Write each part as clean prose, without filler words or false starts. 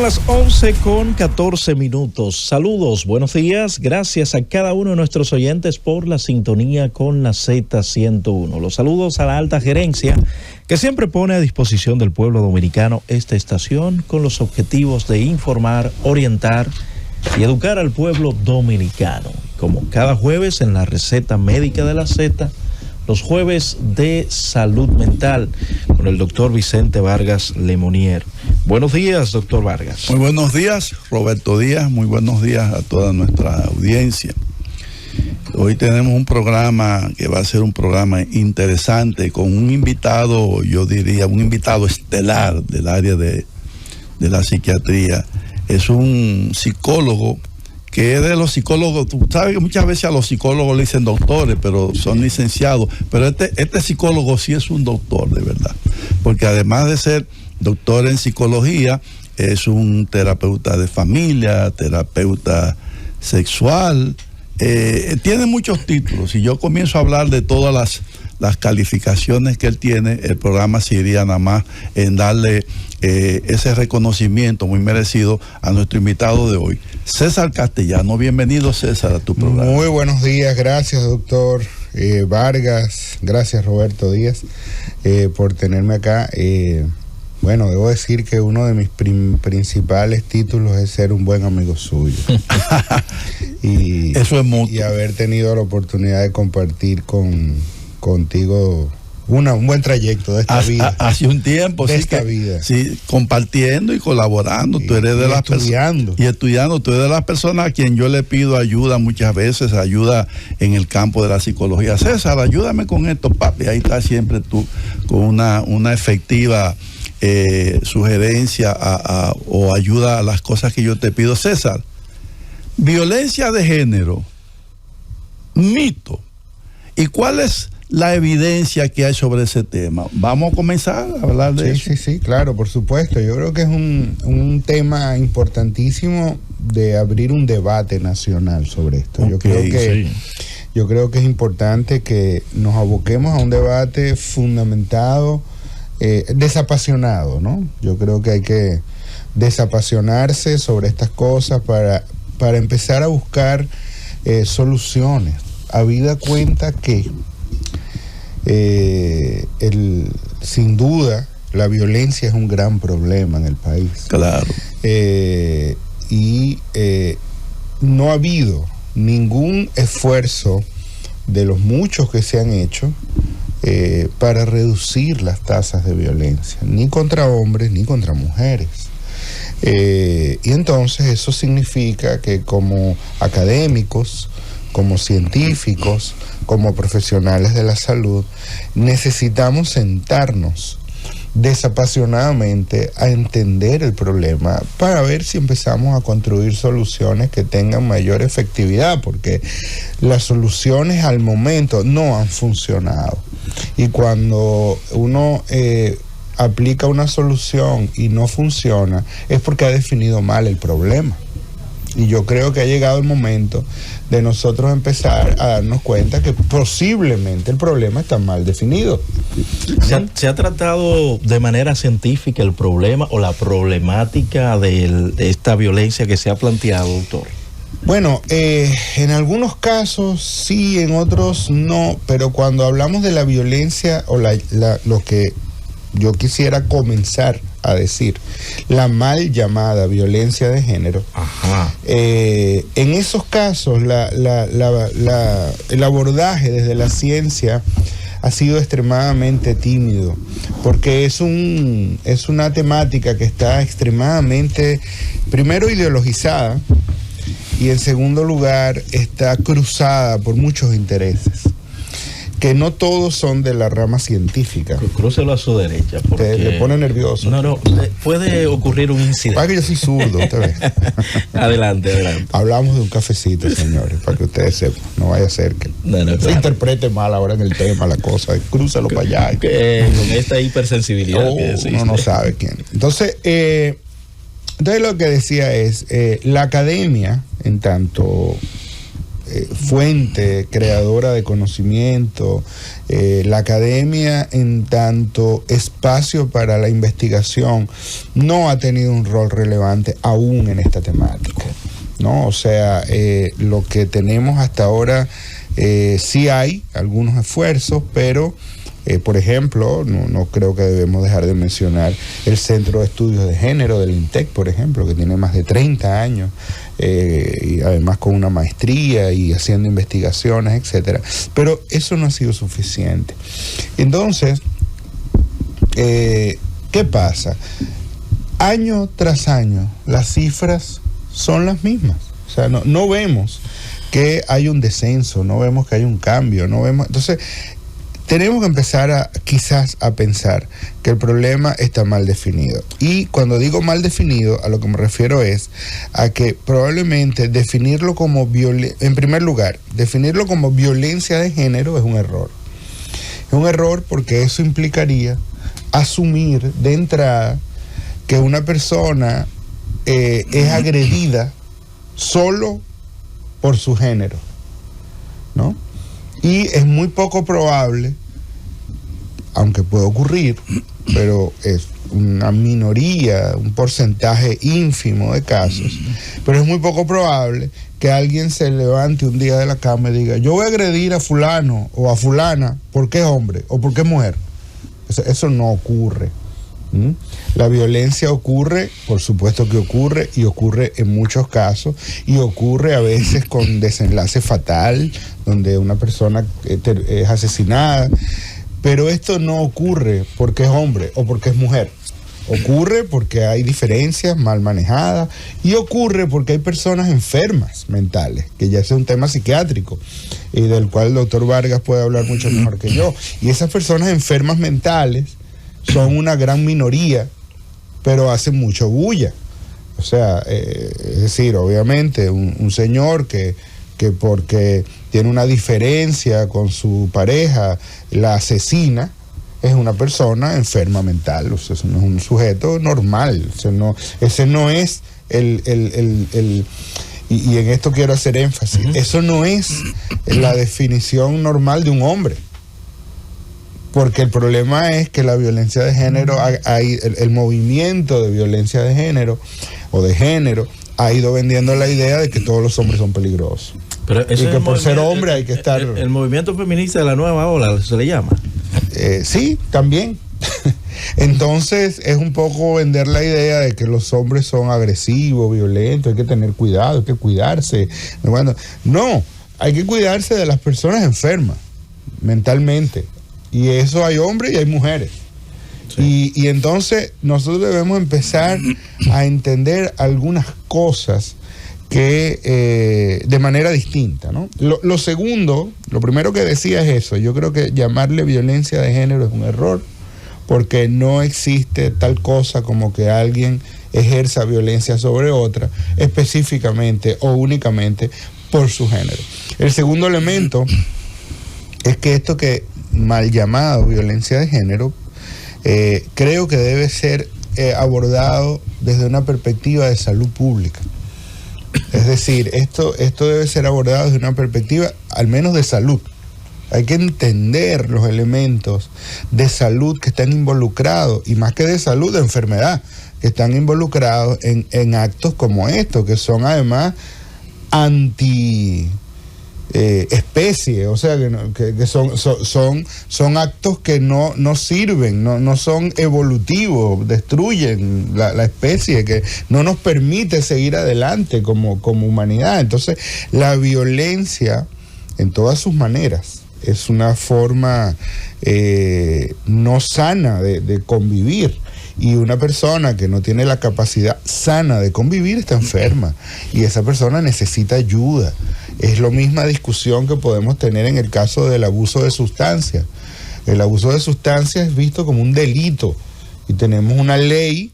Las 11:14. Saludos, buenos días. Gracias a cada uno de nuestros oyentes por la sintonía con la Z101. Los saludos a la alta gerencia que siempre pone a disposición del pueblo dominicano esta estación con los objetivos de informar, orientar y educar al pueblo dominicano. Como cada jueves en la receta médica de la Z, los jueves de salud mental con el doctor Vicente Vargas Lemonier. Buenos días, doctor Vargas. Muy buenos días, Roberto Díaz. Muy buenos días a toda nuestra audiencia. Hoy tenemos un programa que va a ser un programa interesante con un invitado, yo diría, un invitado estelar del área de la psiquiatría. Es un psicólogo que es de los psicólogos. Tú sabes que muchas veces a los psicólogos le dicen doctores, pero son licenciados. Pero este psicólogo sí es un doctor, de verdad. Porque además de ser doctor en psicología, es un terapeuta de familia, terapeuta sexual. Tiene muchos títulos. Si yo comienzo a hablar de todas las calificaciones que él tiene, el programa se iría nada más en darle ese reconocimiento muy merecido a nuestro invitado de hoy, César Castellano. Bienvenido, César, a tu programa. Muy buenos días, gracias, doctor Vargas, gracias, Roberto Díaz, por tenerme acá. Bueno, debo decir que uno de mis principales títulos es ser un buen amigo suyo. Y eso es mutuo. Y haber tenido la oportunidad de compartir contigo un buen trayecto de esta vida. Hace un tiempo, de sí, esta vida. Sí, compartiendo y colaborando. Tú eres de las estudiando. Y estudiando. Tú eres de las personas a quien yo le pido ayuda muchas veces, ayuda en el campo de la psicología. César, ayúdame con esto, papi. Ahí está siempre tú con una efectiva sugerencia o ayuda a las cosas que yo te pido. César, violencia de género, mito. ¿Y cuál es la evidencia que hay sobre ese tema? Vamos a comenzar a hablar de eso. Sí, claro, por supuesto. Yo creo que es un tema importantísimo de abrir un debate nacional sobre esto. Yo creo que es importante que nos aboquemos a un debate fundamentado, desapasionado, ¿no? Yo creo que hay que desapasionarse sobre estas cosas para empezar a buscar soluciones. Habida cuenta que sin duda la violencia es un gran problema en el país. Claro. No ha habido ningún esfuerzo de los muchos que se han hecho para reducir las tasas de violencia, ni contra hombres ni contra mujeres. Y entonces eso significa que como académicos, como científicos, como profesionales de la salud, necesitamos sentarnos desapasionadamente a entender el problema para ver si empezamos a construir soluciones que tengan mayor efectividad, porque las soluciones al momento no han funcionado. Y cuando uno aplica una solución y no funciona, es porque ha definido mal el problema. Y yo creo que ha llegado el momento de nosotros empezar a darnos cuenta que posiblemente el problema está mal definido. ¿Se ha tratado de manera científica el problema o la problemática de esta violencia que se ha planteado, doctor? Bueno, en algunos casos sí, en otros no, pero cuando hablamos de la violencia o lo que yo quisiera comenzar a decir, la mal llamada violencia de género. Ajá. En esos casos el abordaje desde la ciencia ha sido extremadamente tímido, porque es una temática que está extremadamente, primero, ideologizada, y en segundo lugar está cruzada por muchos intereses, que no todos son de la rama científica. Crúcelo a su derecha. Porque le pone nervioso. No, puede ocurrir un incidente. Para que yo soy zurdo, usted ve. Adelante. Hablamos de un cafecito, señores, para que ustedes sepan. No vaya a ser que se interprete mal ahora en el tema, la cosa. Crúcelo para allá. Con esta hipersensibilidad que existe. Uno no sabe quién. Entonces lo que decía es, la academia, en tanto fuente creadora de conocimiento, la academia en tanto espacio para la investigación no ha tenido un rol relevante aún en esta temática, ¿no? O sea, lo que tenemos hasta ahora, sí hay algunos esfuerzos, pero por ejemplo, no creo que debemos dejar de mencionar el Centro de Estudios de Género del INTEC, por ejemplo, que tiene más de 30 años, y además con una maestría y haciendo investigaciones, etcétera. Pero eso no ha sido suficiente. Entonces, ¿qué pasa? Año tras año, las cifras son las mismas. O sea, no vemos que hay un descenso, no vemos que hay un cambio, no vemos. Entonces, tenemos que empezar quizás a pensar que el problema está mal definido. Y cuando digo mal definido, a lo que me refiero es a que probablemente definirlo como en primer lugar, definirlo como violencia de género es un error. Es un error porque eso implicaría asumir de entrada que una persona es agredida solo por su género, ¿no? Y es muy poco probable, aunque puede ocurrir, pero es una minoría, un porcentaje ínfimo de casos, pero es muy poco probable que alguien se levante un día de la cama y diga, yo voy a agredir a fulano o a fulana porque es hombre o porque es mujer. Eso no ocurre. La violencia ocurre, por supuesto que ocurre, y ocurre en muchos casos, y ocurre a veces con desenlace fatal, donde una persona es asesinada, pero esto no ocurre porque es hombre o porque es mujer. Ocurre porque hay diferencias mal manejadas, y ocurre porque hay personas enfermas mentales, que ya es un tema psiquiátrico, y del cual el doctor Vargas puede hablar mucho mejor que yo. Y esas personas enfermas mentales son una gran minoría, pero hacen mucho bulla. O sea, es decir, obviamente un señor que porque tiene una diferencia con su pareja la asesina, es una persona enferma mental. O sea, no es un sujeto normal. O sea, ese no es y en esto quiero hacer énfasis, eso no es la definición normal de un hombre. Porque el problema es que la violencia de género, el movimiento de violencia de género o de género ha ido vendiendo la idea de que todos los hombres son peligrosos. Pero y que por ser hombre hay que estar... El movimiento feminista de la nueva ola, ¿se le llama? Sí, también. Entonces es un poco vender la idea de que los hombres son agresivos, violentos, hay que tener cuidado, hay que cuidarse. Bueno, no, hay que cuidarse de las personas enfermas mentalmente. Y eso hay hombres y hay mujeres. Sí. Y entonces nosotros debemos empezar a entender algunas cosas que de manera distinta, ¿no? Lo segundo, lo primero que decía es eso. Yo creo que llamarle violencia de género es un error, porque no existe tal cosa como que alguien ejerza violencia sobre otra específicamente o únicamente por su género. El segundo elemento es que esto que mal llamado violencia de género, creo que debe ser abordado desde una perspectiva de salud pública. Es decir, esto debe ser abordado desde una perspectiva al menos de salud. Hay que entender los elementos de salud que están involucrados, y más que de salud, de enfermedad, que están involucrados en actos como estos, que son además especie, o sea, que son actos que no sirven, no son evolutivos, destruyen la especie, que no nos permite seguir adelante como humanidad. Entonces, la violencia en todas sus maneras es una forma no sana de convivir. Y una persona que no tiene la capacidad sana de convivir está enferma, y esa persona necesita ayuda. Es la misma discusión que podemos tener en el caso del abuso de sustancias. El abuso de sustancias es visto como un delito, y tenemos una ley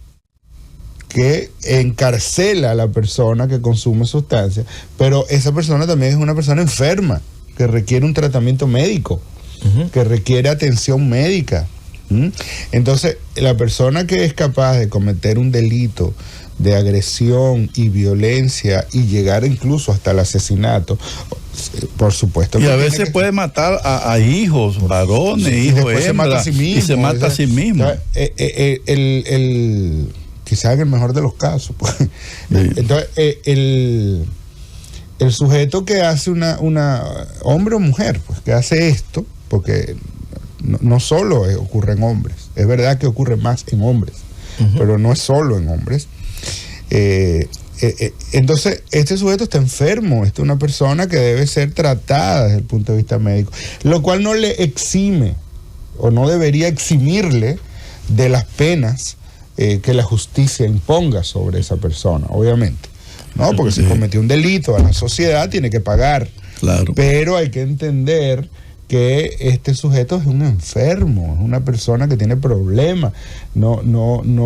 que encarcela a la persona que consume sustancias, pero esa persona también es una persona enferma, que requiere un tratamiento médico, que requiere atención médica. Entonces, la persona que es capaz de cometer un delito de agresión y violencia y llegar incluso hasta el asesinato, Por supuesto. Y a veces puede matar a hijos, varones, hijos, hembras, se mata a sí mismo, y se mata a sí mismo. Quizás en el mejor de los casos. Pues. Sí. Entonces, el sujeto que hace una hombre o mujer, pues que hace esto, porque no solo ocurre en hombres, es verdad que ocurre más en hombres, pero no es solo en hombres. Entonces, este sujeto está enfermo, esta es una persona que debe ser tratada desde el punto de vista médico, lo cual no le exime o no debería eximirle de las penas que la justicia imponga sobre esa persona, obviamente. No, porque si cometió un delito a la sociedad tiene que pagar. Claro. Pero hay que entender que este sujeto es un enfermo, es una persona que tiene problemas, no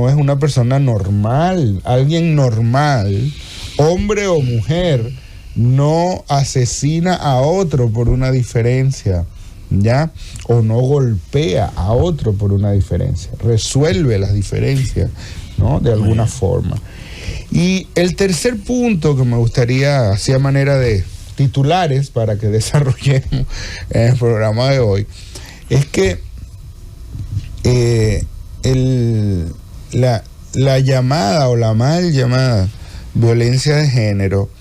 es una persona normal. Alguien normal, hombre o mujer, no asesina a otro por una diferencia, ¿ya? O no golpea a otro por una diferencia, resuelve las diferencias, ¿no? De alguna forma. Y el tercer punto que me gustaría, así a manera de titulares para que desarrollemos en el programa de hoy, es que la llamada o la mal llamada violencia de género,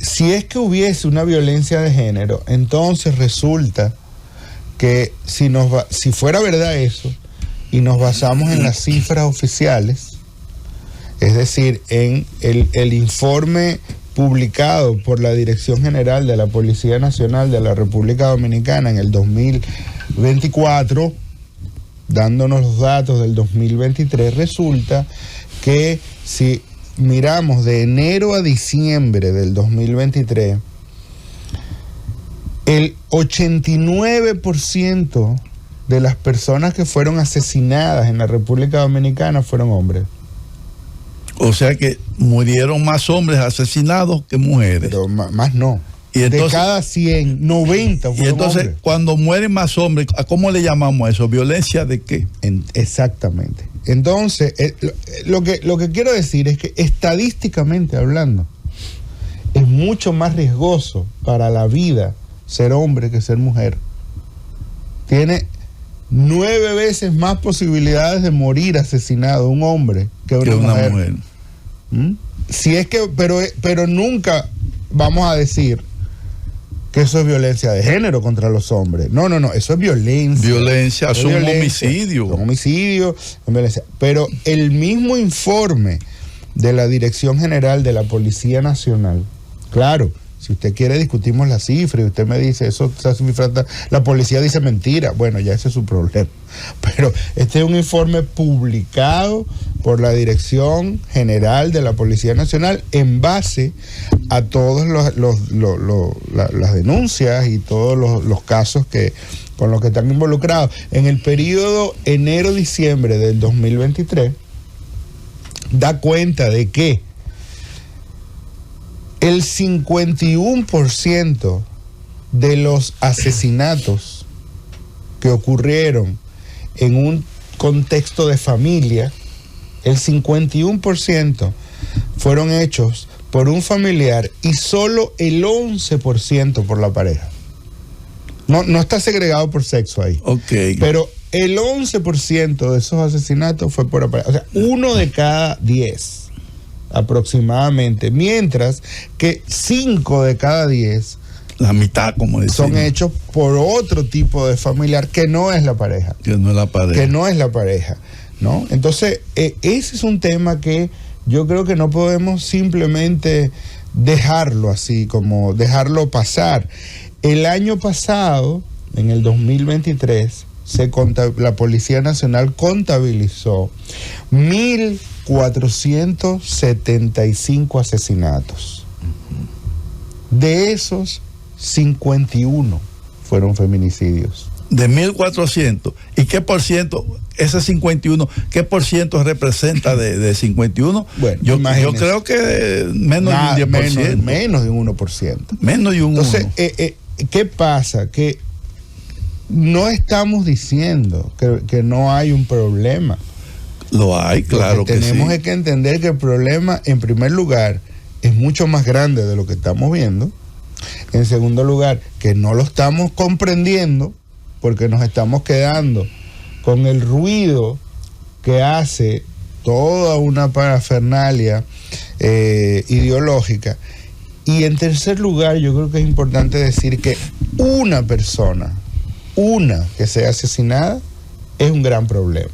si es que hubiese una violencia de género, entonces resulta que si fuera verdad eso y nos basamos en las cifras oficiales, es decir, en el informe publicado por la Dirección General de la Policía Nacional de la República Dominicana en el 2024, dándonos los datos del 2023, resulta que si miramos de enero a diciembre del 2023, el 89% de las personas que fueron asesinadas en la República Dominicana fueron hombres. O sea que murieron más hombres asesinados que mujeres. Pero más no. Y entonces, de cada 100, 90 fueron y entonces, hombres. Cuando mueren más hombres, ¿a cómo le llamamos a eso? ¿Violencia de qué? Exactamente. Entonces, lo que quiero decir es que estadísticamente hablando, es mucho más riesgoso para la vida ser hombre que ser mujer. Tiene 9 veces más posibilidades de morir asesinado un hombre que una mujer. Si es que, pero nunca vamos a decir que eso es violencia de género contra los hombres. No, eso es violencia. Violencia, es un homicidio. Un homicidio, es violencia. Pero el mismo informe de la Dirección General de la Policía Nacional, claro, si usted quiere discutimos la cifra y usted me dice esa cifra, la policía dice mentira, bueno, ya ese es su problema. Pero este es un informe publicado por la Dirección General de la Policía Nacional en base a todas las denuncias y todos los casos con los que están involucrados. En el periodo enero-diciembre del 2023, da cuenta de que el 51% de los asesinatos que ocurrieron en un contexto de familia, el 51% fueron hechos por un familiar y solo el 11% por la pareja. No está segregado por sexo ahí. Okay. Pero el 11% de esos asesinatos fue por la pareja. O sea, 1 de cada 10 aproximadamente, mientras que 5 de cada 10, la mitad, como decimos, son hechos por otro tipo de familiar que no es la pareja. Que no es la pareja. ¿No? Entonces, ese es un tema que yo creo que no podemos simplemente dejarlo así, como dejarlo pasar. El año pasado, en el 2023, la Policía Nacional contabilizó 1.475 asesinatos. De esos, 51 fueron feminicidios. De 1.400. ¿Y qué por ciento, ese 51, qué por ciento representa de 51? Bueno, yo creo que menos de un 10%. Menos de un 1%. Menos de un 1%. Entonces, ¿qué pasa? Que no estamos diciendo que no hay un problema. Lo hay, claro que sí. Tenemos que entender que el problema, en primer lugar, es mucho más grande de lo que estamos viendo. En segundo lugar, que no lo estamos comprendiendo porque nos estamos quedando con el ruido que hace toda una parafernalia ideológica. Y en tercer lugar, yo creo que es importante decir que una persona, que sea asesinada, es un gran problema,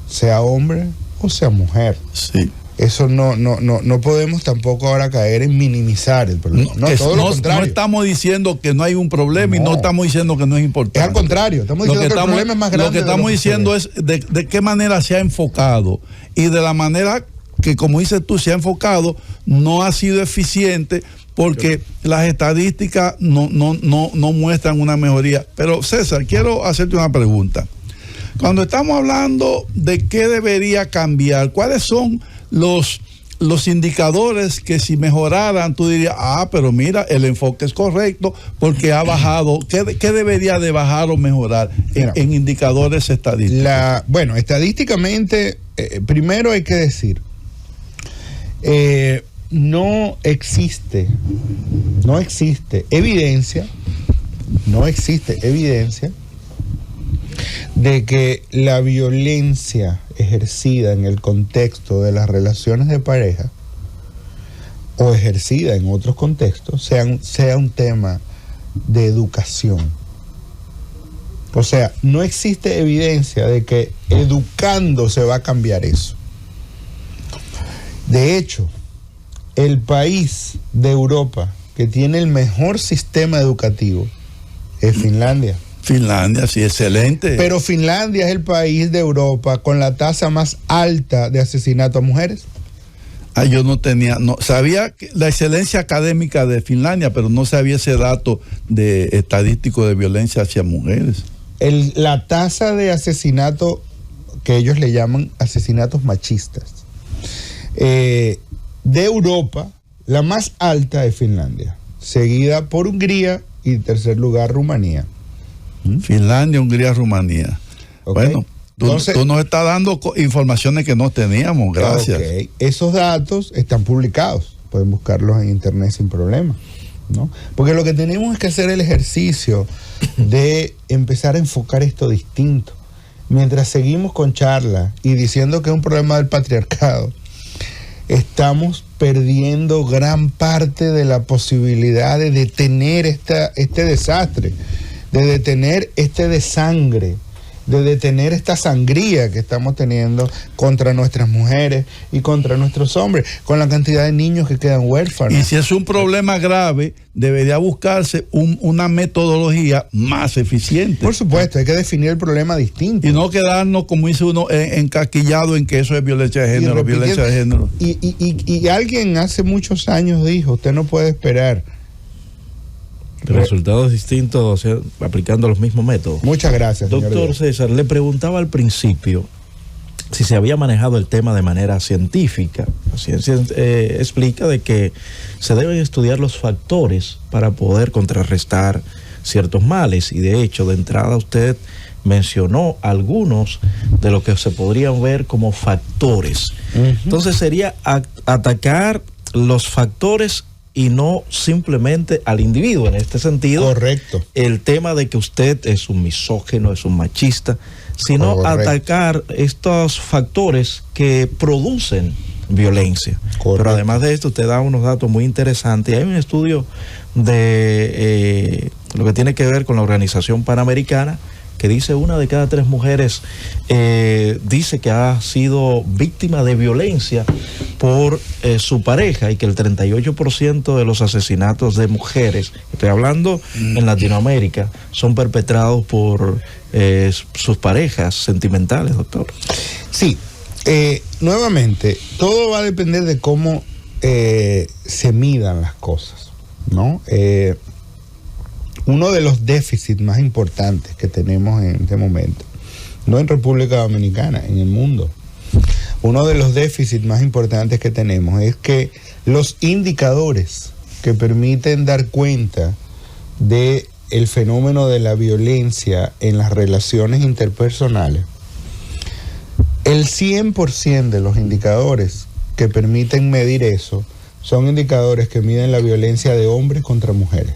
sea hombre o sea mujer. Sí. Eso no podemos tampoco ahora caer en minimizar el problema. No, todo lo contrario. No estamos diciendo que no hay un problema y no estamos diciendo que no es importante. Es al contrario, estamos diciendo que el problema es más grande. Lo que estamos diciendo es de qué manera se ha enfocado, y de la manera que, como dices tú, se ha enfocado, no ha sido eficiente, porque las estadísticas no muestran una mejoría. Pero César, quiero hacerte una pregunta. Cuando estamos hablando de qué debería cambiar, ¿cuáles son los indicadores que si mejoraran tú dirías, pero mira, el enfoque es correcto porque ha bajado? ¿Qué debería de bajar o mejorar en indicadores estadísticos? Bueno, estadísticamente, primero hay que decir, no existe evidencia de que la violencia ejercida en el contexto de las relaciones de pareja o ejercida en otros contextos sea un tema de educación. O sea, no existe evidencia de que educando se va a cambiar eso. De hecho, el país de Europa que tiene el mejor sistema educativo es Finlandia. Finlandia, sí, excelente. Pero Finlandia es el país de Europa con la tasa más alta de asesinato a mujeres. Yo no sabía la excelencia académica de Finlandia, pero no sabía ese dato de estadístico de violencia hacia mujeres. La tasa de asesinato, que ellos le llaman asesinatos machistas, de Europa, la más alta es Finlandia, seguida por Hungría y en tercer lugar Rumanía. Finlandia, Hungría, Rumanía. Okay. Bueno, tú nos estás dando informaciones que no teníamos, gracias. Okay. Esos datos están publicados, pueden buscarlos en internet sin problema, ¿no? Porque lo que tenemos es que hacer el ejercicio de empezar a enfocar esto distinto. Mientras seguimos con charlas y diciendo que es un problema del patriarcado, estamos perdiendo gran parte de la posibilidad de detener este desastre, de detener este desangre, de detener esta sangría que estamos teniendo contra nuestras mujeres y contra nuestros hombres, con la cantidad de niños que quedan huérfanos. Y si es un problema grave, debería buscarse una metodología más eficiente. Por supuesto, hay que definir el problema distinto. Y no quedarnos, como dice uno, encasquillado en que eso es violencia de género, violencia de género. Y alguien hace muchos años dijo, usted no puede esperar resultados distintos, o sea, aplicando los mismos métodos. Muchas gracias, doctor César. Le preguntaba al principio si se había manejado el tema de manera científica. La ciencia explica de que se deben estudiar los factores para poder contrarrestar ciertos males, y de hecho, de entrada usted mencionó algunos de lo que se podrían ver como factores. Entonces sería atacar los factores y no simplemente al individuo. En este sentido, correcto, el tema de que usted es un misógino, es un machista, sino correcto, atacar estos factores que producen violencia. Correcto. Pero además de esto, usted da unos datos muy interesantes. Hay un estudio de lo que tiene que ver con la Organización Panamericana, que dice 1 de cada 3 mujeres dice que ha sido víctima de violencia por su pareja, y que el 38% de los asesinatos de mujeres, estoy hablando en Latinoamérica, son perpetrados por sus parejas sentimentales, doctor. Sí, nuevamente, todo va a depender de cómo se midan las cosas, ¿no? Uno de los déficits más importantes que tenemos en este momento, no en República Dominicana, en el mundo, uno de los déficits más importantes que tenemos es que los indicadores que permiten dar cuenta de el fenómeno de la violencia en las relaciones interpersonales, el 100% de los indicadores que permiten medir eso son indicadores que miden la violencia de hombres contra mujeres.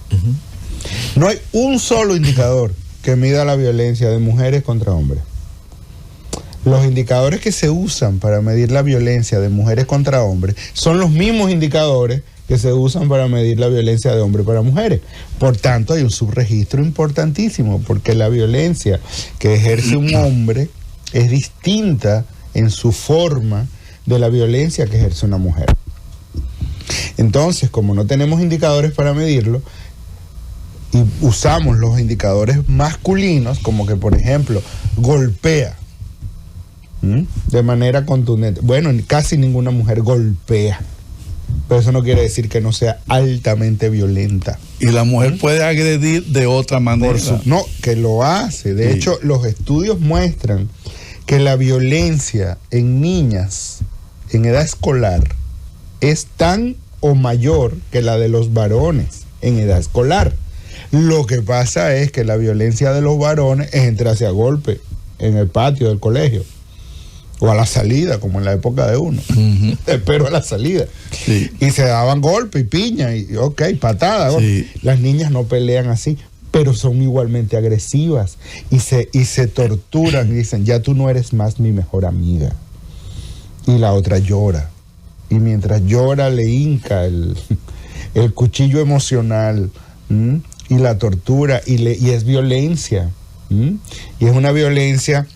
No hay un solo indicador que mida la violencia de mujeres contra hombres. Los indicadores que se usan para medir la violencia de mujeres contra hombres son los mismos indicadores que se usan para medir la violencia de hombres para mujeres. Por tanto, hay un subregistro importantísimo, porque la violencia que ejerce un hombre es distinta en su forma de la violencia que ejerce una mujer. Entonces, como no tenemos indicadores para medirlo, y usamos los indicadores masculinos, como que, por ejemplo, golpea de manera contundente. Bueno, casi ninguna mujer golpea, pero eso no quiere decir que no sea altamente violenta. Y la mujer puede agredir de otra manera. No, que lo hace. De hecho, los estudios muestran que la violencia en niñas en edad escolar es tan o mayor que la de los varones en edad escolar. Lo que pasa es que la violencia de los varones es entrarse a golpe en el patio del colegio o a la salida, como en la época de uno. Pero a la salida. Sí. Y se daban golpe y piña y patada. Sí. Las niñas no pelean así, pero son igualmente agresivas y se torturan y dicen, ya tú no eres más mi mejor amiga. Y la otra llora. Y mientras llora le hinca el cuchillo emocional y la tortura y es violencia. Y es una violencia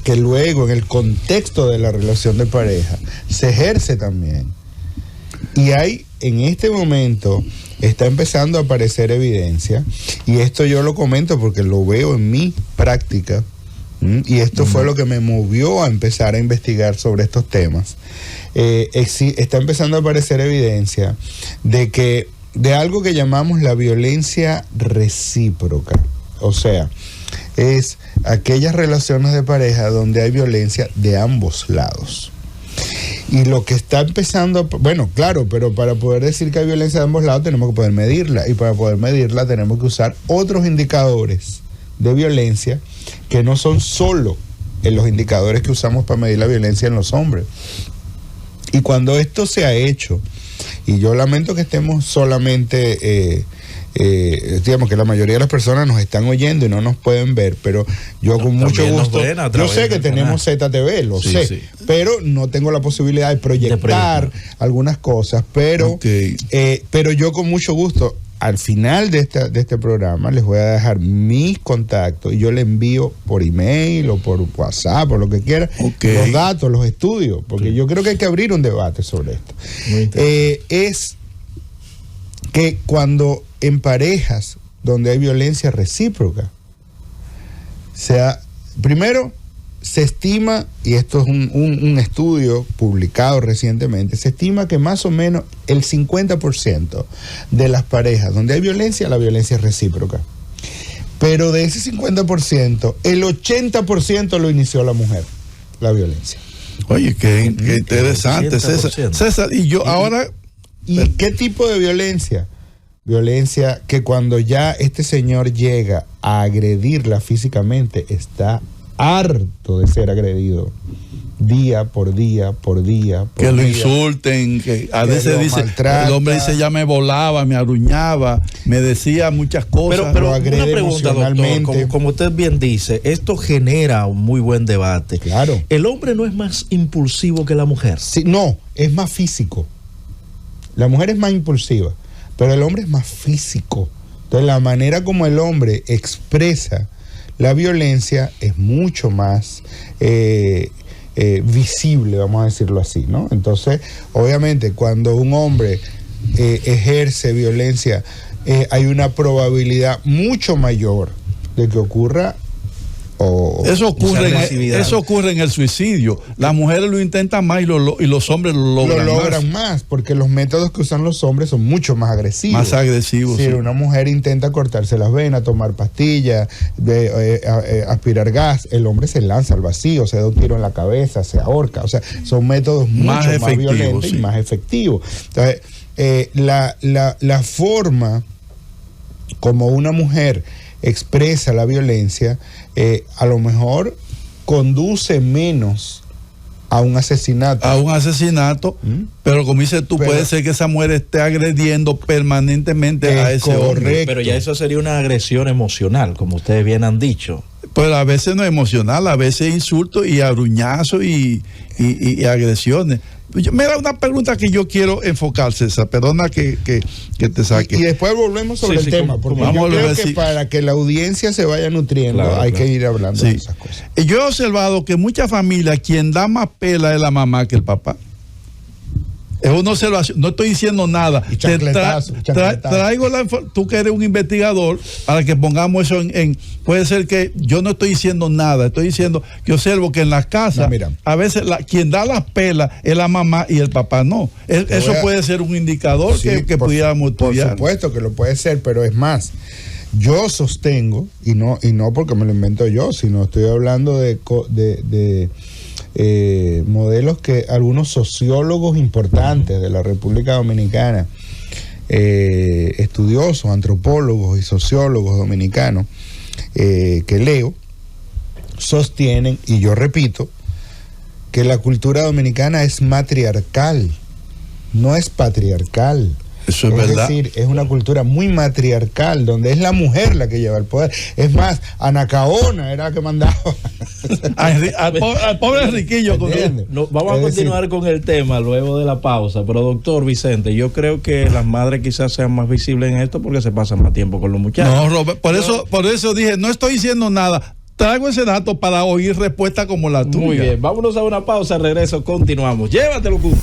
que luego en el contexto de la relación de pareja se ejerce también. Y hay, en este momento, está empezando a aparecer evidencia, y esto yo lo comento porque lo veo en mi práctica, y esto fue lo que me movió a empezar a investigar sobre estos temas. Está empezando a aparecer evidencia de algo que llamamos la violencia recíproca. O sea, es aquellas relaciones de pareja donde hay violencia de ambos lados. Y lo que está empezando, bueno, claro, pero para poder decir que hay violencia de ambos lados tenemos que poder medirla, y para poder medirla tenemos que usar otros indicadores de violencia que no son solo los indicadores que usamos para medir la violencia en los hombres. Y cuando esto se ha hecho, y yo lamento que estemos solamente digamos que la mayoría de las personas nos están oyendo y no nos pueden ver, pero yo con mucho gusto, yo sé que tenemos ZTV, lo sé, sí. Pero no tengo la posibilidad de proyectar algunas cosas, pero yo con mucho gusto al final de este programa les voy a dejar mis contactos y yo le envío por email o por WhatsApp o lo que quiera, los datos, los estudios, porque yo creo que hay que abrir un debate sobre esto. Es que cuando en parejas donde hay violencia recíproca, primero se estima, y esto es un estudio publicado recientemente, se estima que más o menos el 50% de las parejas donde hay violencia, la violencia es recíproca. Pero de ese 50%, el 80% lo inició la mujer, la violencia. Oye, qué interesante, César. Y yo ahora... ¿Y qué tipo de violencia? Violencia que cuando ya este señor llega a agredirla físicamente, está harto de ser agredido día por día por día. Que lo insulten, que a veces dice, el hombre dice, ya me volaba, me aruñaba, me decía muchas cosas. Pero una pregunta, doctor, como usted bien dice, esto genera un muy buen debate. Claro. ¿El hombre no es más impulsivo que la mujer? Sí, no, es más físico. La mujer es más impulsiva, pero el hombre es más físico. Entonces, la manera como el hombre expresa la violencia es mucho más visible, vamos a decirlo así, ¿no? Entonces, obviamente, cuando un hombre ejerce violencia, hay una probabilidad mucho mayor de que ocurra. Eso ocurre en el suicidio. Las mujeres lo intentan más y los hombres lo logran más, porque los métodos que usan los hombres son mucho más agresivos. Más agresivos. Si una mujer intenta cortarse las venas, tomar pastillas, aspirar gas, el hombre se lanza al vacío, se da un tiro en la cabeza, se ahorca. O sea, son métodos mucho más violentos y más efectivos. Entonces, la forma como una mujer expresa la violencia, a lo mejor conduce menos a un asesinato. Pero como dices tú, puede ser que esa mujer esté agrediendo permanentemente a ese hombre. Pero ya eso sería una agresión emocional, como ustedes bien han dicho. Pues a veces no es emocional, a veces insultos y arruñazos y agresiones. Mira, una pregunta que yo quiero enfocar, César, perdona que te saque. Y después volvemos sobre el tema, porque yo creo que para que la audiencia se vaya nutriendo, hay que ir hablando de esas cosas. Yo he observado que muchas familias, quien da más pela es la mamá que el papá. Es una observación, no estoy diciendo nada. Traigo tú que eres un investigador, para que pongamos eso puede ser que yo no estoy diciendo nada, estoy diciendo que observo que en las casas, a veces quien da las pelas es la mamá y el papá no. Eso puede ser un indicador que pudiéramos estudiar. Por supuesto que lo puede ser, pero es más, yo sostengo, y no porque me lo invento yo, sino estoy hablando de modelos que algunos sociólogos importantes de la República Dominicana, estudiosos, antropólogos y sociólogos dominicanos que leo, sostienen, y yo repito, que la cultura dominicana es matriarcal, no es patriarcal. Eso es verdad. Es decir, es una cultura muy matriarcal, donde es la mujer la que lleva el poder. Es más, Anacaona era la que mandaba. al pobre Riquillo. Vamos a continuar con el tema luego de la pausa. Pero doctor Vicente, yo creo que las madres quizás sean más visibles en esto porque se pasan más tiempo con los muchachos. No, Robert, por eso dije, no estoy diciendo nada. Traigo ese dato para oír respuestas como la tuya. Muy bien, vámonos a una pausa, regreso, continuamos. Llévatelo, Cuba.